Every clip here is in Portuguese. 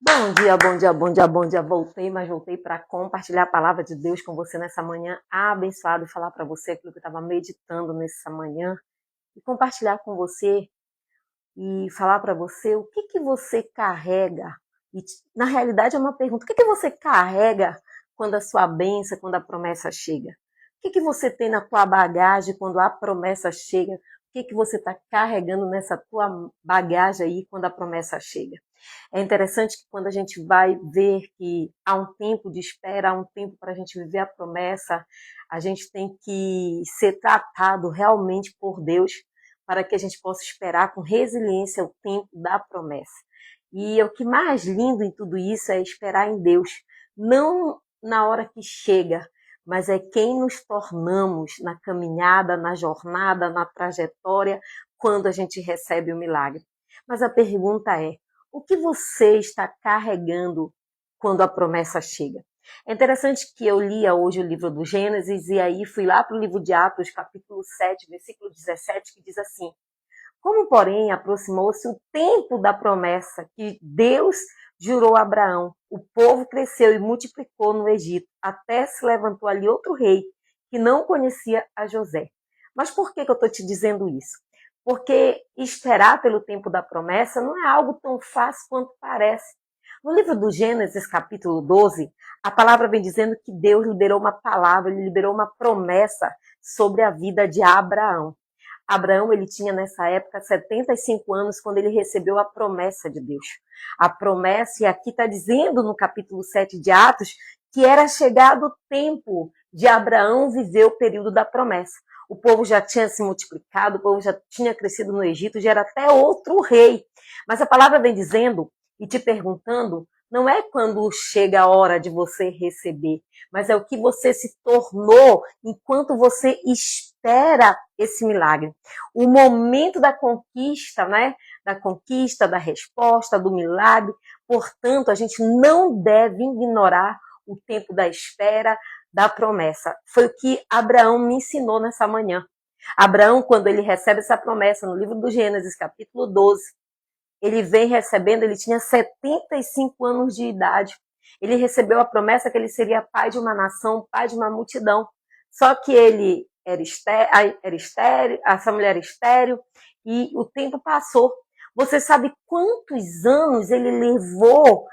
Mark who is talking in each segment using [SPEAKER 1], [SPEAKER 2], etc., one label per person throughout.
[SPEAKER 1] Bom dia, bom dia, bom dia, bom dia. Voltei para compartilhar a palavra de Deus com você nessa manhã abençoada e falar para você aquilo que eu estava meditando nessa manhã e compartilhar com você e falar para você o que você carrega. Na realidade é uma pergunta: o que você carrega quando a sua bênção, quando a promessa chega? O que você tem na tua bagagem quando a promessa chega? O que você está carregando nessa tua bagagem aí quando a promessa chega? É interessante que quando a gente vai ver que há um tempo de espera, há um tempo para a gente viver a promessa, a gente tem que ser tratado realmente por Deus para que a gente possa esperar com resiliência o tempo da promessa. E o que mais lindo em tudo isso é esperar em Deus, não na hora que chega, mas é quem nos tornamos na caminhada, na jornada, na trajetória, quando a gente recebe o milagre. Mas a pergunta é: o que você está carregando quando a promessa chega? É interessante que eu lia hoje o livro do Gênesis e aí fui lá para o livro de Atos, capítulo 7, versículo 17, que diz assim: como, porém, aproximou-se o tempo da promessa que Deus jurou a Abraão, o povo cresceu e multiplicou no Egito, até se levantou ali outro rei que não conhecia a José. Mas por que eu estou te dizendo isso? Porque esperar pelo tempo da promessa não é algo tão fácil quanto parece. No livro do Gênesis, capítulo 12, a palavra vem dizendo que Deus liberou uma palavra, ele liberou uma promessa sobre a vida de Abraão. Abraão, ele tinha nessa época 75 anos quando ele recebeu a promessa de Deus. A promessa, e aqui está dizendo no capítulo 7 de Atos, que era chegado o tempo de Abraão viver o período da promessa. O povo já tinha se multiplicado, o povo já tinha crescido no Egito, já era até outro rei. Mas a palavra vem dizendo e te perguntando, não é quando chega a hora de você receber, mas é o que você se tornou enquanto você espera esse milagre. O momento da conquista, né? Da conquista, da resposta, do milagre. Portanto, a gente não deve ignorar o tempo da espera, da promessa. Foi o que Abraão me ensinou nessa manhã. Abraão, quando ele recebe essa promessa no livro do Gênesis, capítulo 12, ele vem recebendo, ele tinha 75 anos de idade. Ele recebeu a promessa que ele seria pai de uma nação, pai de uma multidão. Só que ele era estéril, essa mulher era estéril, e o tempo passou. Você sabe quantos anos ele levou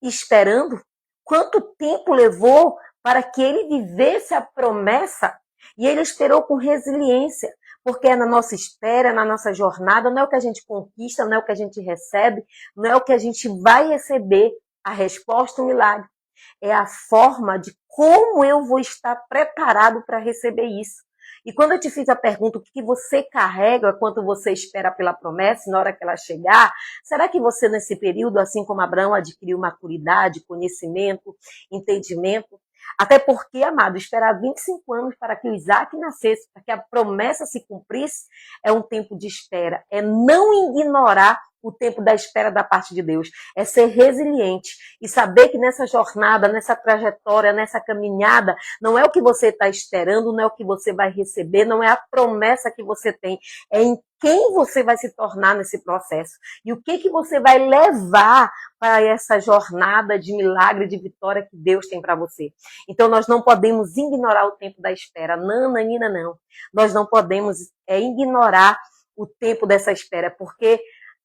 [SPEAKER 1] esperando? Quanto tempo levou para que ele vivesse a promessa? E ele esperou com resiliência, porque é na nossa espera, na nossa jornada, não é o que a gente conquista, não é o que a gente recebe, não é o que a gente vai receber, a resposta, o milagre. É a forma de como eu vou estar preparado para receber isso. E quando eu te fiz a pergunta, o que você carrega quando você espera pela promessa, na hora que ela chegar, será que você nesse período, assim como Abraão, adquiriu maturidade, conhecimento, entendimento? Até porque, amado, esperar 25 anos para que o Isaac nascesse, para que a promessa se cumprisse, é um tempo de espera. É não ignorar o tempo da espera da parte de Deus. É ser resiliente e saber que nessa jornada, nessa trajetória, nessa caminhada, não é o que você está esperando, não é o que você vai receber, não é a promessa que você tem, é em quem você vai se tornar nesse processo e o que você vai levar para essa jornada de milagre, de vitória que Deus tem para você. Então nós não podemos ignorar o tempo da espera. Não, Nanina, não. Nós não podemos ignorar o tempo dessa espera, porque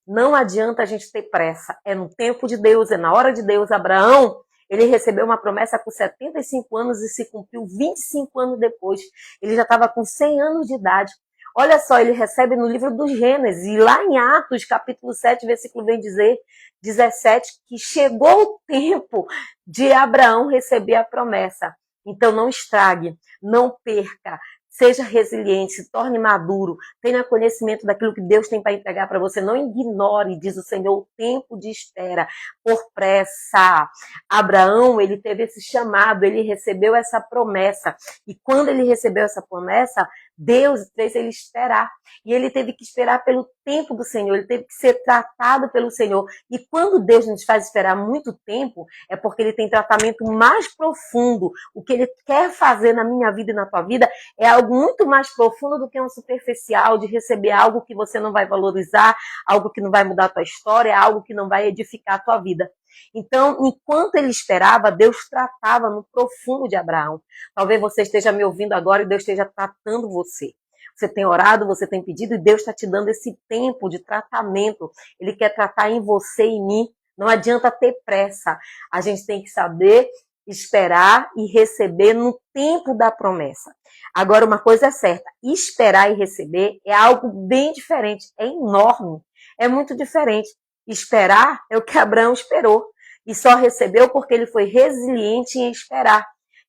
[SPEAKER 1] não adianta a gente ter pressa. É no tempo de Deus, é na hora de Deus. Abraão, ele recebeu uma promessa com 75 anos e se cumpriu 25 anos depois. Ele já estava com 100 anos de idade. Olha só, ele recebe no livro do Gênesis, e lá em Atos, capítulo 7, versículo vem dizer, 17, que chegou o tempo de Abraão receber a promessa. Então não estrague, não perca, seja resiliente, se torne maduro, tenha conhecimento daquilo que Deus tem para entregar para você. Não ignore, diz o Senhor, o tempo de espera por pressa. Abraão, ele teve esse chamado, ele recebeu essa promessa. E quando ele recebeu essa promessa, Deus fez ele esperar. E ele teve que esperar pelo tempo do Senhor, ele teve que ser tratado pelo Senhor. E quando Deus nos faz esperar muito tempo, é porque ele tem tratamento mais profundo. O que ele quer fazer na minha vida e na tua vida é algo muito mais profundo do que um superficial, de receber algo que você não vai valorizar, algo que não vai mudar a tua história, algo que não vai edificar a tua vida. Então, enquanto ele esperava, Deus tratava no profundo de Abraão. Talvez você esteja me ouvindo agora e Deus esteja tratando você. Você tem orado, você tem pedido e Deus está te dando esse tempo de tratamento. Ele quer tratar em você e em mim. Não adianta ter pressa. A gente tem que saber esperar e receber no tempo da promessa. Agora, uma coisa é certa, esperar e receber é algo bem diferente, é enorme, é muito diferente. Esperar é o que Abraão esperou e só recebeu porque ele foi resiliente em esperar.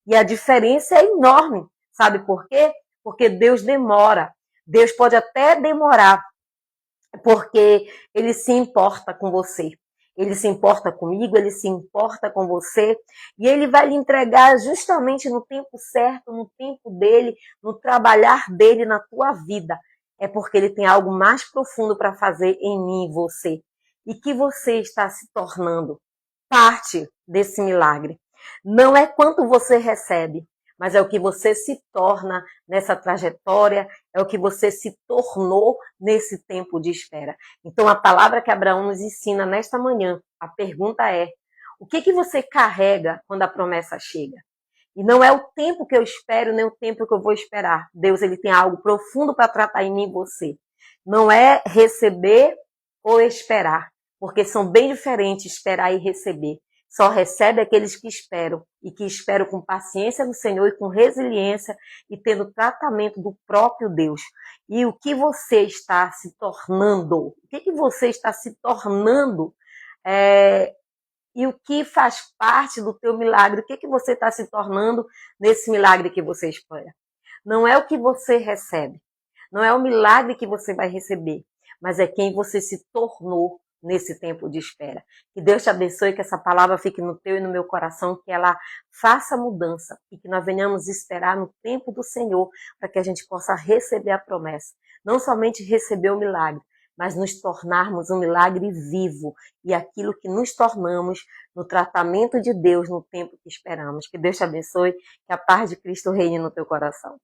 [SPEAKER 1] E a diferença é enorme, sabe por quê? Porque Deus demora. Deus pode até demorar, porque ele se importa com você. Ele se importa comigo, ele se importa com você, e ele vai lhe entregar justamente no tempo certo, no tempo dele, no trabalhar dele na tua vida. É porque ele tem algo mais profundo para fazer em mim e você. E que você está se tornando parte desse milagre. Não é quanto você recebe, mas é o que você se torna nessa trajetória, é o que você se tornou nesse tempo de espera. Então, a palavra que Abraão nos ensina nesta manhã, a pergunta é: o que você carrega quando a promessa chega? E não é o tempo que eu espero, nem o tempo que eu vou esperar. Deus, ele tem algo profundo para tratar em mim e você. Não é receber ou esperar, porque são bem diferentes esperar e receber. Só recebe aqueles que esperam, e que esperam com paciência no Senhor e com resiliência e tendo tratamento do próprio Deus. E o que você está se tornando? O que você está se tornando? E o que faz parte do teu milagre? O que você está se tornando nesse milagre que você espera? Não é o que você recebe, não é o milagre que você vai receber, mas é quem você se tornou nesse tempo de espera. Que Deus te abençoe, que essa palavra fique no teu e no meu coração, que ela faça mudança e que nós venhamos esperar no tempo do Senhor para que a gente possa receber a promessa. Não somente receber o milagre, mas nos tornarmos um milagre vivo e aquilo que nos tornamos no tratamento de Deus no tempo que esperamos. Que Deus te abençoe, que a paz de Cristo reine no teu coração.